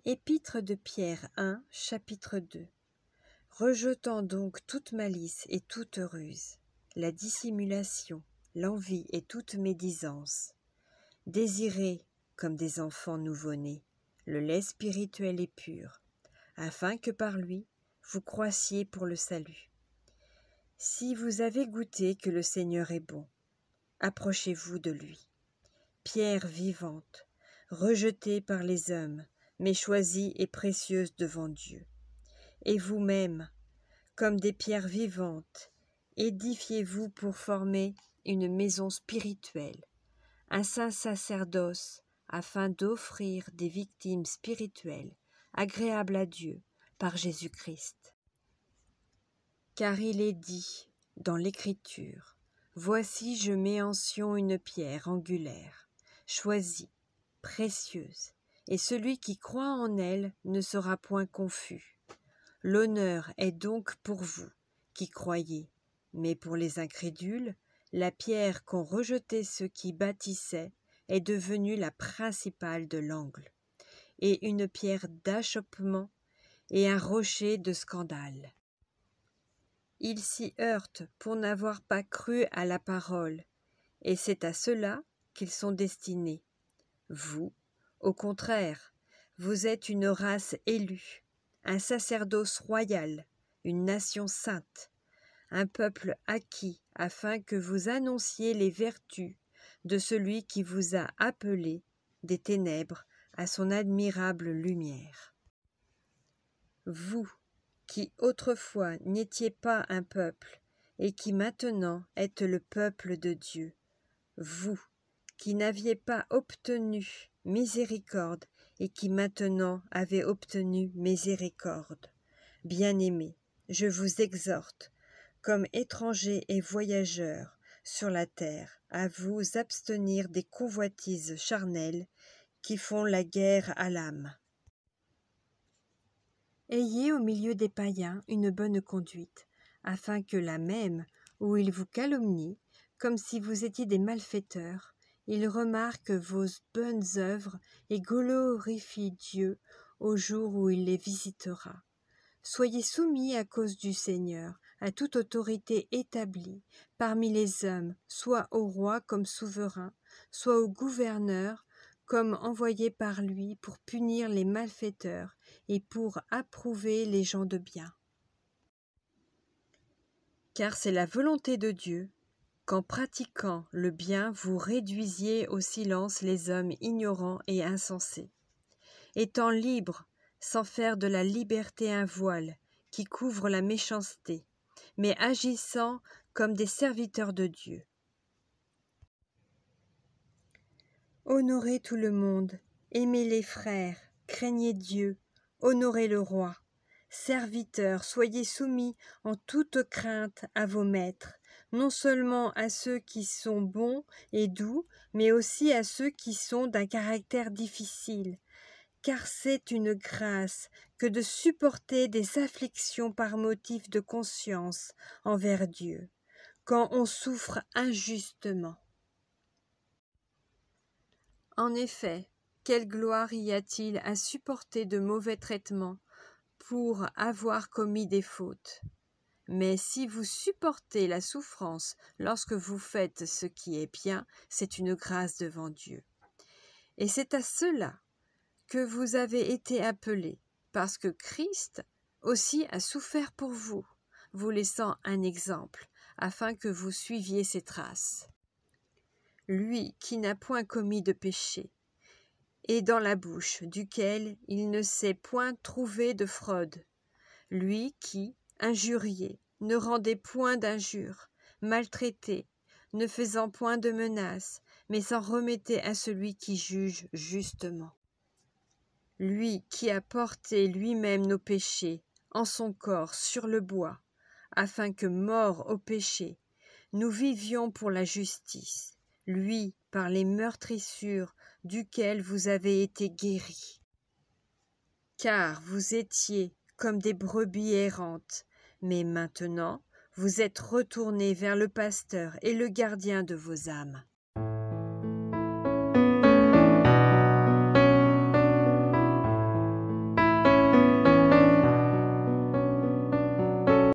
Épître de Pierre 1, chapitre 2. Rejetant donc toute malice et toute ruse, la dissimulation, l'envie et toute médisance, désirez, comme des enfants nouveau-nés, le lait spirituel et pur, afin que par lui vous croissiez pour le salut. Si vous avez goûté que le Seigneur est bon, approchez-vous de lui. Pierre vivante, rejetée par les hommes, mais choisie et précieuse devant Dieu. Et vous-même, comme des pierres vivantes, édifiez-vous pour former une maison spirituelle, un saint sacerdoce, afin d'offrir des victimes spirituelles, agréables à Dieu, par Jésus-Christ. Car il est dit dans l'Écriture, « Voici je mets en Sion une pierre angulaire, choisie, précieuse, et celui qui croit en elle ne sera point confus. L'honneur est donc pour vous qui croyez, mais pour les incrédules, la pierre qu'ont rejetée ceux qui bâtissaient est devenue la principale de l'angle, et une pierre d'achoppement et un rocher de scandale. Ils s'y heurtent pour n'avoir pas cru à la parole, et c'est à cela qu'ils sont destinés. Vous, au contraire, vous êtes une race élue, un sacerdoce royal, une nation sainte, un peuple acquis afin que vous annonciez les vertus de celui qui vous a appelés des ténèbres à son admirable lumière. Vous, qui autrefois n'étiez pas un peuple, et qui maintenant êtes le peuple de Dieu, vous, qui n'aviez pas obtenu miséricorde, et qui maintenant avez obtenu miséricorde. Bien-aimés, je vous exhorte, comme étrangers et voyageurs sur la terre, à vous abstenir des convoitises charnelles qui font la guerre à l'âme. Ayez au milieu des païens une bonne conduite, afin que là même où ils vous calomnient, comme si vous étiez des malfaiteurs, ils remarquent vos bonnes œuvres et glorifient Dieu au jour où il les visitera. Soyez soumis à cause du Seigneur à toute autorité établie parmi les hommes, soit au roi comme souverain, soit au gouverneur comme envoyé par lui pour punir les malfaiteurs et pour approuver les gens de bien. Car c'est la volonté de Dieu qu'en pratiquant le bien vous réduisiez au silence les hommes ignorants et insensés, étant libres sans faire de la liberté un voile qui couvre la méchanceté, mais agissant comme des serviteurs de Dieu. Honorez tout le monde, aimez les frères, craignez Dieu, honorez le roi. Serviteurs, soyez soumis en toute crainte à vos maîtres, non seulement à ceux qui sont bons et doux, mais aussi à ceux qui sont d'un caractère difficile, car c'est une grâce que de supporter des afflictions par motif de conscience envers Dieu, quand on souffre injustement. En effet, quelle gloire y a-t-il à supporter de mauvais traitements pour avoir commis des fautes? Mais si vous supportez la souffrance lorsque vous faites ce qui est bien, c'est une grâce devant Dieu. Et c'est à cela que vous avez été appelés, parce que Christ aussi a souffert pour vous, vous laissant un exemple, afin que vous suiviez ses traces. Lui qui n'a point commis de péché, et dans la bouche duquel il ne s'est point trouvé de fraude. Lui qui, injurié, ne rendait point d'injures, maltraité, ne faisant point de menaces, mais s'en remettait à celui qui juge justement. Lui qui a porté lui-même nos péchés en son corps sur le bois, afin que, morts au péché, nous vivions pour la justice, lui, par les meurtrissures duquel vous avez été guéris. Car vous étiez comme des brebis errantes, mais maintenant vous êtes retournés vers le pasteur et le gardien de vos âmes.